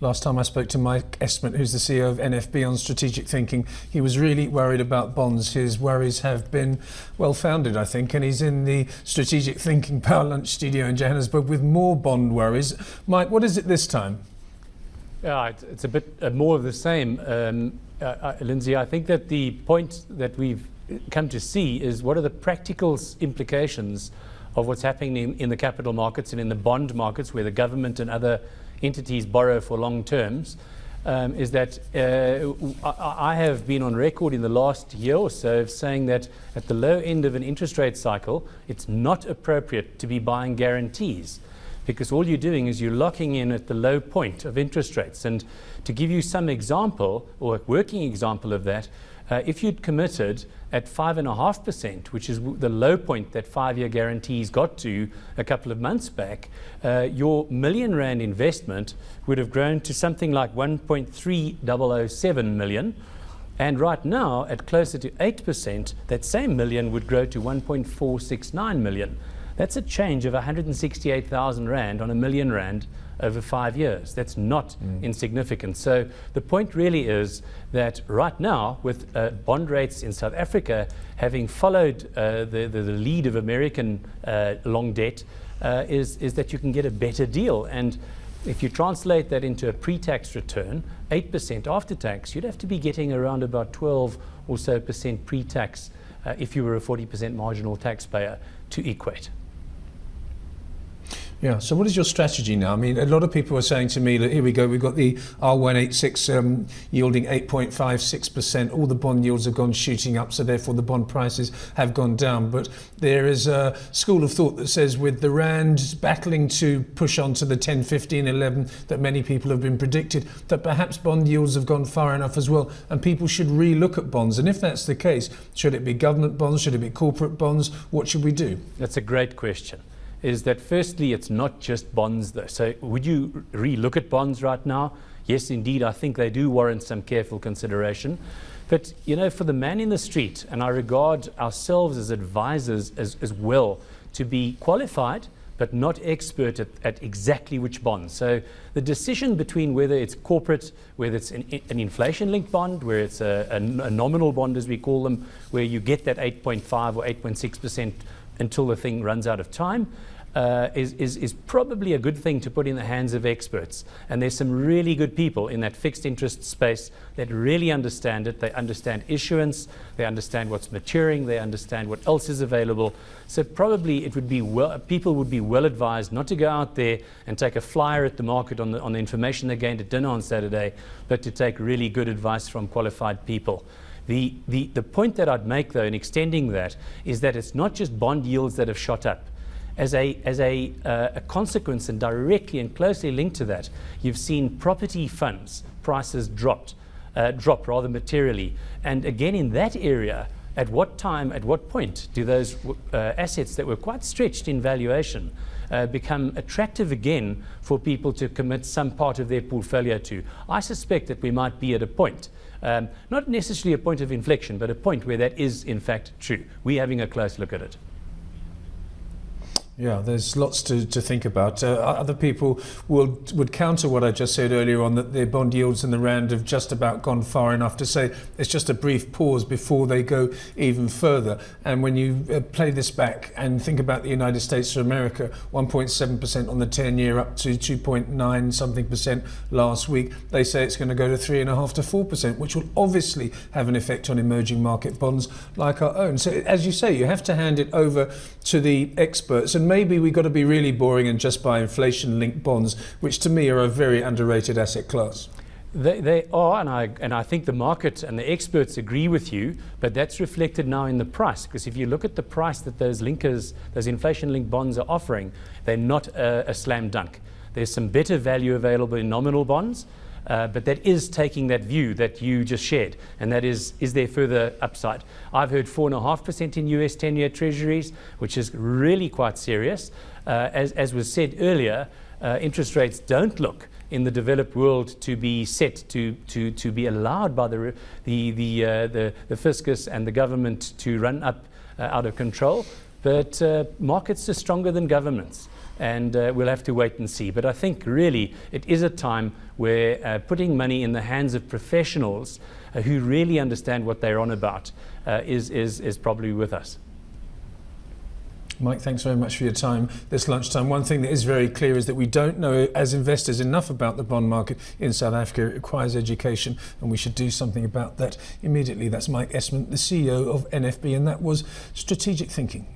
Last time I spoke to Mike Esmond, who's the CEO of NFB, on strategic thinking, he was really worried about bonds. His worries have been well-founded, I think, and he's in the strategic thinking Power Lunch studio in Johannesburg with more bond worries. Mike, what is it this time? Yeah, it's a bit more of the same, Lindsay. I think that the point that we've come to see is what are the practical implications of what's happening in the capital markets and in the bond markets, where the government and other entities borrow for long terms. Is that I have been on record in the last year or so of saying that at the low end of an interest rate cycle, it's not appropriate to be buying guarantees, because all you're doing is you're locking in at the low point of interest rates. And to give you some example, or a working example of that, if you'd committed at 5.5%, which is the low point that 5-year guarantees got to a couple of months back, your million rand investment would have grown to something like 1.3007 million. And right now, at closer to 8%, that same million would grow to 1.469 million. That's a change of 168,000 Rand on a million Rand over 5 years. That's not insignificant. So the point really is that right now, with bond rates in South Africa having followed the lead of American long debt, is that you can get a better deal. And if you translate that into a pre-tax return, 8% after tax, you'd have to be getting around about 12 or so percent pre-tax if you were a 40% marginal taxpayer to equate. Yeah, so what is your strategy now? I mean, a lot of people are saying to me that here we go, we've got the R186 yielding 8.56%, all the bond yields have gone shooting up, so therefore the bond prices have gone down. But there is a school of thought that says with the Rand battling to push on to the 10, 15, 11 that many people have been predicted, that perhaps bond yields have gone far enough as well, and people should re-look at bonds. And if that's the case, should it be government bonds, should it be corporate bonds, what should we do? That's a great question. Is that firstly, it's not just bonds though. So would you re-look at bonds right now? Yes, indeed, I think they do warrant some careful consideration. But, you know, for the man in the street, and I regard ourselves as advisors as well, to be qualified, but not expert at exactly which bonds. So the decision between whether it's corporate, whether it's an inflation-linked bond, where it's a nominal bond, as we call them, where you get that 8.5 or 8.6% until the thing runs out of time, is probably a good thing to put in the hands of experts. And there's some really good people in that fixed interest space that really understand it. They understand issuance, they understand what's maturing, they understand what else is available. So probably it would be people would be well advised not to go out there and take a flyer at the market on the information they gained at dinner on Saturday, but to take really good advice from qualified people. The point that I'd make, though, in extending that, is that it's not just bond yields that have shot up. As a consequence, and directly and closely linked to that, you've seen property funds prices drop rather materially. And again, in that area, at what time, at what point do those assets that were quite stretched in valuation become attractive again for people to commit some part of their portfolio to? I suspect that we might be at a point, not necessarily a point of inflection, but a point where that is in fact true. We're having a close look at it. Yeah, there's lots to think about. Other people would counter what I just said earlier on, that the bond yields and the Rand have just about gone far enough to say it's just a brief pause before they go even further. And when you play this back and think about the United States of America, 1.7% on the 10-year, up to 2.9 something percent last week, they say it's going to go to 3.5 to 4%, which will obviously have an effect on emerging market bonds like our own. So as you say, you have to hand it over to the experts. And maybe we've got to be really boring and just buy inflation-linked bonds, which to me are a very underrated asset class. They are, and I think the market and the experts agree with you, but that's reflected now in the price. Because if you look at the price that those linkers, those inflation-linked bonds are offering, they're not a slam dunk. There's some better value available in nominal bonds, but that is taking that view that you just shared, and that is there further upside? I've heard 4.5% in US 10-year treasuries, which is really quite serious. As was said earlier, interest rates don't look in the developed world to be set to be allowed by the fiscus and the government to run up out of control. But markets are stronger than governments. and we'll have to wait and see. But I think really it is a time where putting money in the hands of professionals who really understand what they're on about is probably with us. Mike, thanks very much for your time this lunchtime. One thing that is very clear is that we don't know as investors enough about the bond market in South Africa. It requires education, and we should do something about that immediately. That's Mike Esmond, the CEO of NFB, and that was Strategic Thinking.